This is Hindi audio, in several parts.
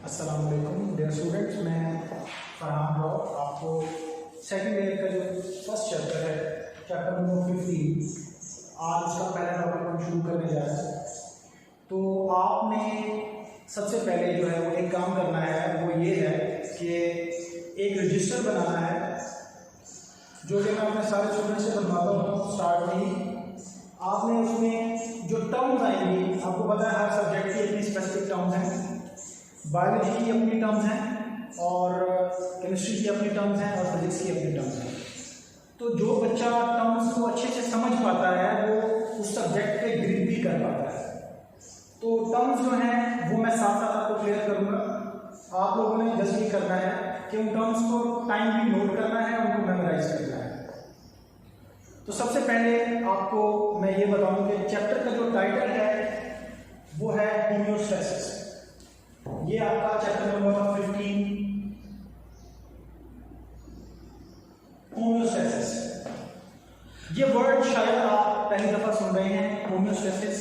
अस्सलाम वालेकुम डियर स्टूडेंट्स, मैं फरहान राव आपको सेकंड ईयर का जो फर्स्ट चैप्टर है, चैप्टर नंबर 15, आज उसका पहला टॉपिक हम शुरू करने जा रहे हैं। तो आपने सबसे पहले जो है वो एक काम करना है, वो ये है कि एक रजिस्टर बनाना है, जो कि मैं अपने सारे स्टूडेंट्स से बनवाता हूँ स्टार्ट में ही। आपने उसमें जो टर्म्स आएंगी, आपको पता है हर सब्जेक्ट की अपनी स्पेसिफिक टर्म्स हैं, बायोलॉजी की अपनी टर्म्स हैं और केमिस्ट्री की अपनी टर्म्स हैं और फिजिक्स की अपनी टर्म्स हैं। तो जो बच्चा टर्म्स को अच्छे से समझ पाता है वो उस सब्जेक्ट पे ग्रिप भी कर पाता है। तो टर्म्स जो हैं वो मैं साथ साथ आपको क्लियर करूँगा। आप लोगों ने जस्ट ये करना है कि उन टर्म्स को टाइम भी नोट करना है, उनको मेमोराइज करना है। तो सबसे पहले आपको मैं ये बताऊँ कि चैप्टर का जो टाइटल है वो है होमियोस्टैसिस। ये आपका चैप्टर नंबर 15 होमियोस्टैसिस। ये वर्ड शायद आप पहली दफा सुन रहे हैं, होमियोस्टैसिस।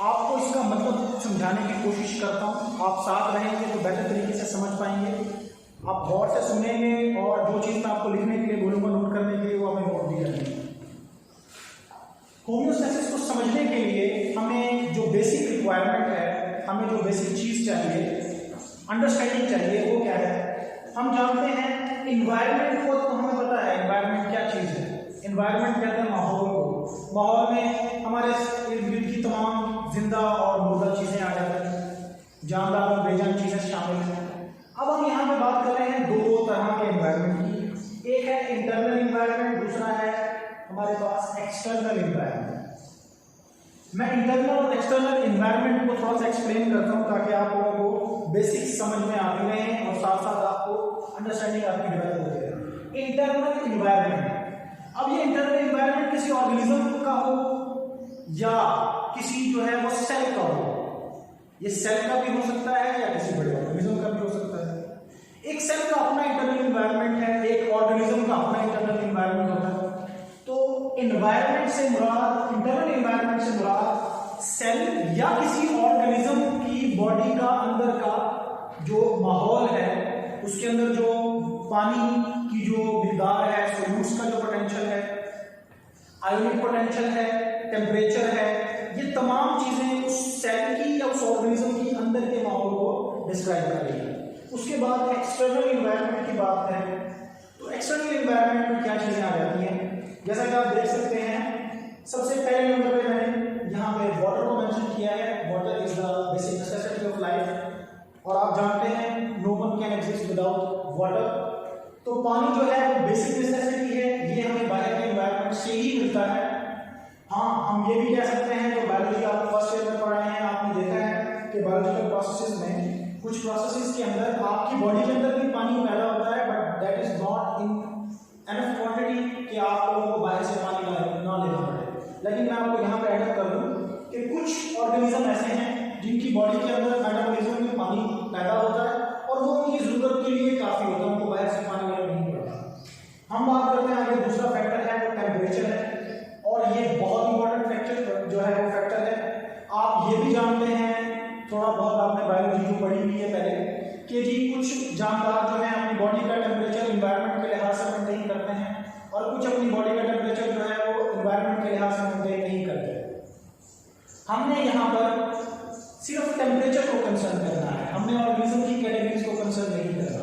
आपको इसका मतलब समझाने की कोशिश करता हूँ, आप साथ रहेंगे तो बेहतर तरीके से समझ पाएंगे। आप गौर से सुनेंगे और जो चीज़ मैं आपको लिखने के लिए बोलूँगा, नोट करने के लिए, वो हमें नोट भी करेंगे। होमियोस्टैसिस को समझने के लिए हमें जो बेसिक रिक्वायरमेंट है, हमें जो बेसिक चीज़ चाहिए, अंडरस्टैंडिंग चाहिए, वो क्या है? हम जानते हैं इन्वायरमेंट को, तो हमें पता है इन्वायरमेंट क्या चीज़ है। इन्वायरमेंट कहते हैं माहौल को। माहौल में हमारे इर्द गिर्द की तमाम जिंदा और मुर्दा चीज़ें आ जाती हैं, जानदार और बेजान चीज़ें शामिल हैं। अब हम यहाँ पे बात कर रहे हैं दो तरह के इन्वायरमेंट की। एक है इंटरनल इन्वायरमेंट, दूसरा है हमारे पास एक्सटर्नल इन्वायरमेंट। मैं इंटरनल और एक्सटर्नल इन्वायरमेंट को थोड़ा सा एक्सप्लेन करता हूँ ताकि आप लोगों को बेसिक समझ में आती रहे और साथ साथ आपको अंडरस्टैंडिंग आपकी डेवलप होती रहे। इंटरनल इन्वायरमेंट, अब ये इंटरनल इन्वायरमेंट किसी ऑर्गेनिज्म का हो या किसी जो है वो सेल का हो। ये सेल का भी हो सकता है या किसी बड़े ऑर्गेनिज्म का भी हो सकता है। एक सेल का अपना इंटरनल इन्वायरमेंट है, एक ऑर्गेनिज्म का अपना इंटरनल इन्वायरमेंट होता है। तो इन्वायरमेंट से मुराद, इंटरनल इन्वायरमेंट से मुराद सेल या किसी ऑर्गेनिज्म की बॉडी का अंदर का जो माहौल है, उसके अंदर जो पानी की जो मिकदार है, सोल्यूट्स का जो पोटेंशियल है, आयोनिक पोटेंशियल है, टेम्परेचर है, ये तमाम चीजें उस सेल की या उस ऑर्गेनिज्म की अंदर के माहौल को डिस्क्राइब कर रही है। उसके बाद एक्सटर्नल इन्वायरमेंट की बात करें तो एक्सटर्नल इन्वायरमेंट में क्या चीजें आ जाती हैं, जैसा कि आप देख सकते हैं। सबसे पहले नंबर पे मैंने यहाँ पे वाटर को मेंशन किया है। Water is the basic necessity of life, और आप जानते हैं no one can exist without water. तो पानी जो है वो बेसिक नेसेसिटी है, ये हमें बाहर के एनवायरनमेंट से ही मिलता है। हाँ, हम ये भी कह सकते हैं, जो बायोलॉजी आप फर्स्ट ईयर में पढ़ाए हैं, आपने देखा है कि बायोलॉजिकल प्रोसेसेस में कुछ प्रोसेसेस के अंदर आपकी बॉडी के अंदर भी पानी पैदा होता है, but that is not in enough quantity कि आप लोगों को बाहर से पानी ना लेना पड़े। लेकिन मैं आपको यहाँ पे ऐड कर दूँ कि कुछ ऑर्गेनिज्म ऐसे हैं जिनकी बॉडी के अंदर मेटाबॉलिज्म में पानी पैदा होता है और वो उनकी जरूरत के लिए काफी होता है, उनको बाहर से पानी लेना नहीं पड़ता। हम बात करते हैं आगे, दूसरा फैक्टर है वो टेम्परेचर है, और ये बहुत इंपॉर्टेंट फैक्टर जो है वो फैक्टर है। आप ये भी जानते हैं, थोड़ा बहुत आपने बायोलॉजी जो पढ़ी हुई है पहले, कि जी कुछ जानदार जो है अपनी बॉडी का टेम्परेचर इन्वायरमेंट के लिहाज से मेंटेन करते हैं और कुछ अपनी बॉडी का टेम्परेचर जो है वो इन्वायरमेंट के लिहाज से मेंटेन नहीं करते। हमने यहाँ पर सिर्फ टेम्परेचर को कंसर्न करना है, हमने ऑर्गेनिज्म की कैटेगरीज को कंसर्न नहीं करना।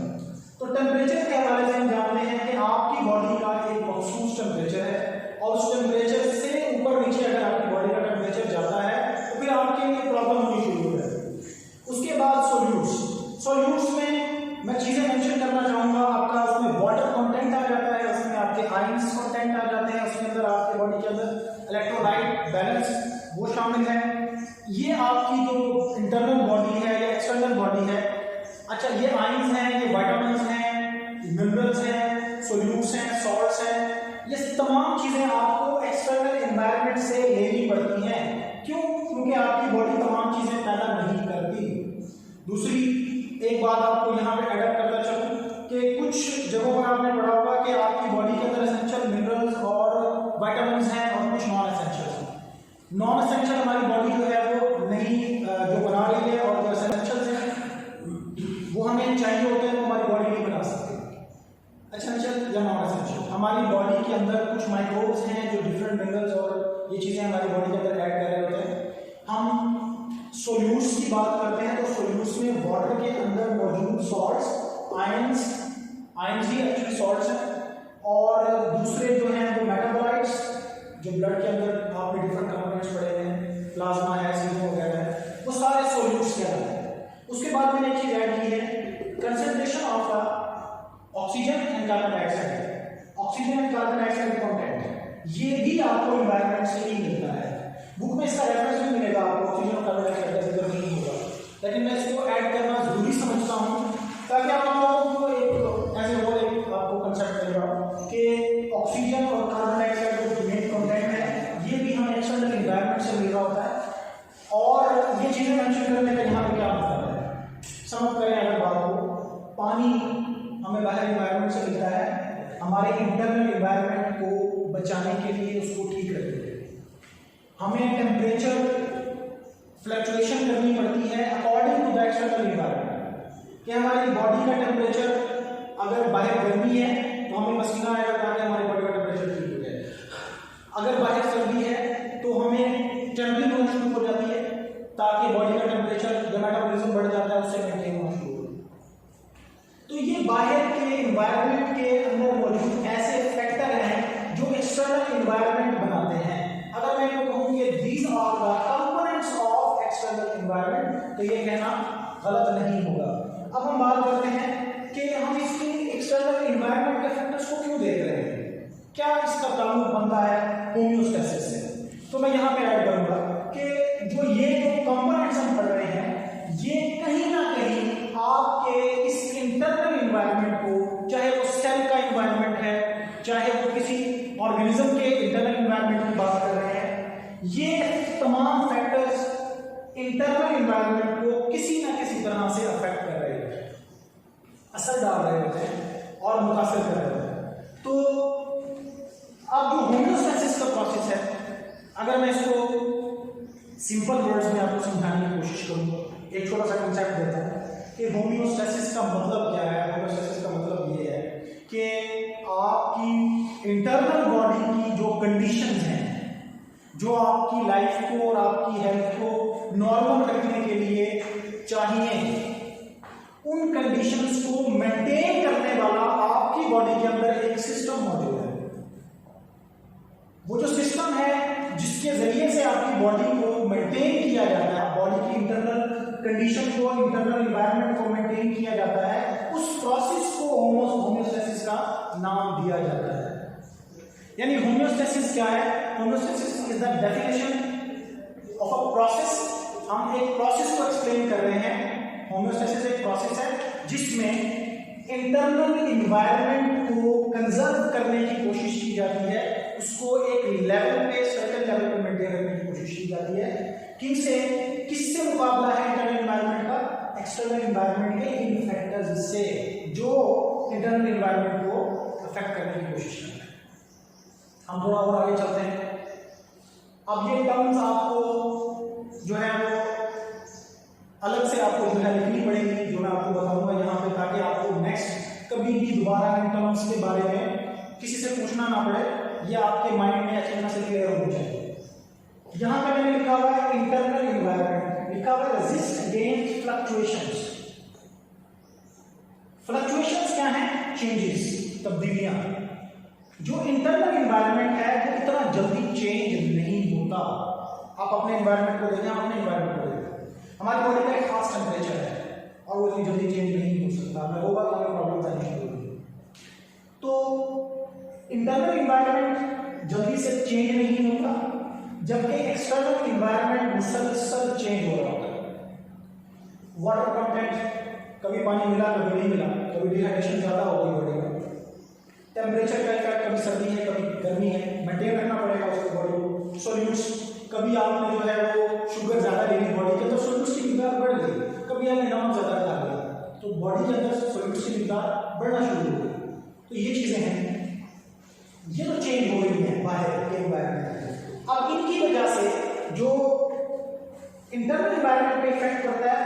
तो टेम्परेचर के हवाले से हम जानते हैं कि आपकी बॉडी का एक मखसूस टेम्परेचर है, और उस टेम्परेचर से ऊपर नीचे अगर आपकी बॉडी का टेम्परेचर जाता है तो फिर आपके लिए प्रॉब्लम होनी शुरू हो जाती है। उसके बाद सॉल्यूट्स में मैं चीजें मेंशन करना चाहूंगा। आपका उसमें वाटर कंटेंट आ जाता है, उसमें आपके आयंस कंटेंट आ जाते हैं, उसके अंदर आपके बॉडी के अंदर इलेक्ट्रोलाइट बैलेंस वो शामिल है। ये आपकी जो इंटरनल बॉडी है या एक्सटर्नल बॉडी है। अच्छा, ये आयंस हैं, ये विटामिन्स हैं, मिनरल्स हैं, सोल्यूट्स हैं, सॉल्ट्स हैं, ये तमाम चीजें आपको एक्सटर्नल एनवायरनमेंट से लेनी पड़ती हैं। क्यों? क्योंकि आपकी बॉडी तमाम चीजें पैदा नहीं करती। दूसरी एक बात आपको यहाँ पे एडअप करना चाहूँ कि कुछ जगहों पर आपने पढ़ा होगा कि आपकी बॉडी के अंदर एसेंशियल मिनरल्स और विटामिन्स हैं और कुछ नॉन एसेंशियल हैं। नॉन एसेंशियल हमारी बॉडी जो है वो नहीं जो बना रही है, और जो एसेंशियल है डिफरेंट मिनरल्स और ये चीज़ें हमारी बॉडी के अंदर ऐड कर रहे होते हैं। हम सोल्यूट्स की बात करते हैं तो सोल्यूट्स में वाटर के अंदर मौजूद सॉल्ट्स, आयंस ही एक्चुअली सॉल्ट्स हैं, और दूसरे जो हैं वो मेटाबोलाइट्स, जो ब्लड के अंदर आपने डिफरेंट कंपोनेंट्स पढ़े हुए हैं, प्लाज्मा है, सीरम वगैरह है, वो सारे सोल्यूट्स के अंदर हैं। उसके बाद मैंने एक चीज ऐड की है, concentration of oxygen and carbon dioxide. Oxygen and carbon dioxide content ये भी आपको एनवायरनमेंट से ही मिलता है। बुक में इसका रेफरेंस भी मिलेगा आपको, ऑक्सीजन और कार्बन डाइऑक्साइड का जिक्र नहीं होगा, लेकिन मैं इसको ऐड करना जरूरी समझता हूँ ताकि आप लोगों को एक ऐसे हो एक आपको कंसेप्ट मिलेगा कि ऑक्सीजन और कार्बन डाइऑक्साइड जो मेन कंटेंट है ये भी हमें एक्सटर्नल एनवायरनमेंट से मिल रहा होता है। और ये चीजें मेंशन करने का यहाँ पे क्या मतलब है, समझ करें अगर बात को, पानी हमें बाहर एनवायरनमेंट से मिलता है, हमारे इंटरनल एनवायरनमेंट को बचाने के लिए उसको ठीक रखने के लिए हमें टेम्परेचर फ्लक्चुएशन करनी पड़ती है according to the external environment. कि हमारी बॉडी का टेम्परेचर अगर बाहर गर्मी है तो हमें पसीना आएगा ताकि हमारी बॉडी का टेम्परेचर ठीक हो जाए, अगर बाहर सर्दी है तो हमें टेम्परिंग होना शुरू हो जाती है ताकि बॉडी का टेम्परेचर, जो मेटाबॉलिज्म बढ़ जाता है उससे मेंटेन होना शुरू हो जाता है। तो ये बाहर के एनवायरनमेंट के अंदर मौजूद ऐसे फैक्टर हैं जो एक्सटर्नल एनवायरनमेंट बनाते हैं। अगर मैं इनको कहूँ कि these are the components of external environment तो ये कहना गलत नहीं होगा। अब हम बात करते हैं कि हम इसकी एक्सटर्नल एनवायरनमेंट के फैक्टर्स को क्यों देख रहे हैं, क्या इसका ताल्लुक बनता है होम्योस्टेसिस से। तो मैं यहाँ पे ऐड करूंगा कि जो ये कंपोनेंट्स हम पढ़ रहे हैं ये कहीं ना कहीं आपके इस इंटरनल एनवायरनमेंट को, चाहे वो सेल का एनवायरनमेंट है, चाहे वो किसी ऑर्गेनिज्म के इंटरनल एनवायरनमेंट की बात कर रहे हैं, ये तमाम फैक्टर्स इंटरनल एनवायरनमेंट को किसी ना किसी तरह से अफेक्ट कर रहे होते हैं, असर डाल रहे होते हैं और मुतासिर कर रहे होते हैं। तो अब जो होम्योस्टेसिस का प्रोसेस है, अगर मैं इसको सिंपल वर्ड्स में आपको समझाने की कोशिश करूँ, एक छोटा सा कंसेप्ट देता हूँ कि होम्योस्टेसिस का मतलब क्या है। होम्योस्टेसिस का मतलब ये है कि आपकी इंटरनल बॉडी की जो कंडीशंस हैं, जो आपकी लाइफ को और आपकी हेल्थ को नॉर्मल रखने के लिए चाहिए, उन कंडीशंस को मेंटेन करने वाला आपकी बॉडी के अंदर एक सिस्टम मौजूद है। वो जो सिस्टम है जिसके जरिए से आपकी बॉडी को मेंटेन किया जाता है, बॉडी की इंटरनल कंडीशन को, इंटरनल एनवायरनमेंट को मेंटेन किया जाता है, उस प्रोसेस को होम्योस्टेसिस का नाम दिया जाता है। यानी होम्योस्टेसिस क्या है? Homeostasis is the definition of a process. हम एक प्रोसेस को एक्सप्लेन कर रहे हैं। होम्योस्टेसिस एक प्रोसेस है जिसमें इंटरनल एनवायरनमेंट को कंजर्व करने की कोशिश की जाती है, उसको एक लेवल पे, सर्टेन लेवल पे मेंटेन करने की कोशिश की जाती है। किससे मुकाबला है इंटरनल एनवायरनमेंट का? एक्सटर्नल एनवायरनमेंट के इन फैक्टर्स से जो इंटरनल एनवायरनमेंट को अफेक्ट करने की कोशिश करते हैं। हम थोड़ा और आगे चलते हैं। अब ये टर्म्स आपको जो है वो अलग से आपको जो है लिखनी पड़ेगी, जो मैं आपको बताऊंगा यहाँ पे, ताकि आपको नेक्स्ट कभी भी दोबारा इन टर्म्स के बारे में किसी से पूछना ना पड़े, ये आपके माइंड में अच्छी तरह से क्लियर होना चाहिए। यहाँ पे मैंने लिखा हुआ है इंटरनल एनवायरनमेंट, लिखा हुआ है रेजिस्ट अगेंस्ट फ्लक्चुएशंस। फ्लक्चुएशंस क्या है? चेंजेस, तब्दीलियां। जो इंटरनल एनवायरनमेंट है वो इतना जल्दी चेंज नहीं होता। आप अपने एनवायरनमेंट को देखें, अपने एनवायरनमेंट को देखें, हमारी बॉडी का एक खास टेम्परेचर है और वो इतनी जल्दी चेंज नहीं हो सकता। मैं होगा तो हमें प्रॉब्लम आनी शुरू होगी। तो इंटरनल एनवायरनमेंट जल्दी से चेंज नहीं होता, जबकि एक्सटर्नल एनवायरनमेंट मुसलसल चेंज हो रहा होता है। वाटर कंटेंट, कभी पानी मिला कभी नहीं मिला, कभी डिहाइड्रेशन ज़्यादा होगी बॉडी में, टेम्परेचर का इफेक्ट, कभी सर्दी है कभी गर्मी है, मेंटेन रखना पड़ेगा उसको बॉडी को। सॉल्यूट्स, कभी आपने जो है वो शुगर ज़्यादा लेनी बॉडी के तो सॉल्यूट्स की मिकदार बढ़ गई, कभी आपने नमक ज़्यादा डाल दिया तो बॉडी के अंदर सॉल्यूट्स की मिकदार बढ़ना शुरू हो गई। तो ये चीज़ें हैं, ये तो चेंज हो रही है बाहर के एनवायरनमेंट में। अब इनकी वजह से जो इंटरनल एनवायरनमेंट पे इफेक्ट पड़ता है